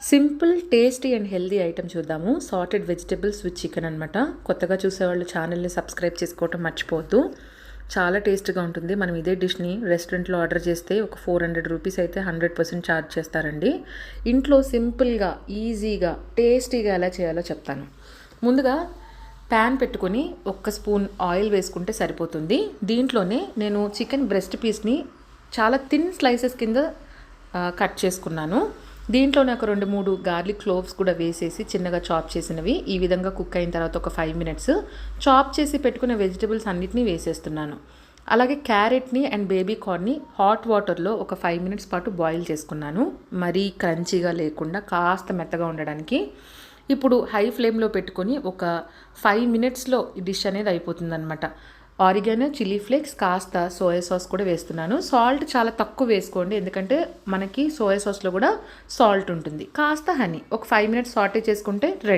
Simple tasty and healthy item చూద్దాము. Sorted vegetables with chicken అనమాట. కొత్తగా చూసేవాళ్ళు ఛానల్ని సబ్స్క్రైబ్ చేసుకోవటం మర్చిపోవద్దు. చాలా టేస్ట్గా ఉంటుంది. మనం ఇదే డిష్ని రెస్టారెంట్లో ఆర్డర్ చేస్తే ఒక 400 రూపీస్ అయితే 100% ఛార్జ్ చేస్తారండి. ఇంట్లో సింపుల్గా ఈజీగా టేస్టీగా ఎలా చేయాలో చెప్తాను. ముందుగా ప్యాన్ పెట్టుకొని 1 స్పూన్ ఆయిల్ వేసుకుంటే సరిపోతుంది. దీంట్లోనే నేను చికెన్ బ్రెస్ట్ పీస్ని చాలా థిన్ స్లైసెస్ కింద కట్ చేసుకున్నాను. దీంట్లోనే ఒక 2-3 గార్లిక్ క్లోవ్స్ కూడా వేసేసి చిన్నగా చాప్ చేసినవి ఈ విధంగా కుక్ అయిన తర్వాత ఒక 5 మినిట్స్ చాప్ చేసి పెట్టుకున్న వెజిటబుల్స్ అన్నిటినీ వేసేస్తున్నాను. అలాగే క్యారెట్ని అండ్ బేబీ కార్న్ని హాట్ వాటర్లో ఒక 5 మినిట్స్ పాటు బాయిల్ చేసుకున్నాను. మరీ క్రంచీగా లేకుండా కాస్త మెత్తగా ఉండడానికి. ఇప్పుడు హై ఫ్లేమ్లో పెట్టుకొని ఒక 5 మినిట్స్లో ఈ డిష్ అనేది అయిపోతుందన్నమాట. ఆరిగానో, చిల్లీ ఫ్లేక్స్, కాస్త సోయా సాస్ కూడా వేస్తున్నాను. సాల్ట్ చాలా తక్కువ వేసుకోండి, ఎందుకంటే మనకి సోయా సాస్లో కూడా సాల్ట్ ఉంటుంది. కాస్త హనీ, ఒక 5 మినిట్స్ సాటే చేసుకుంటే రెడీ.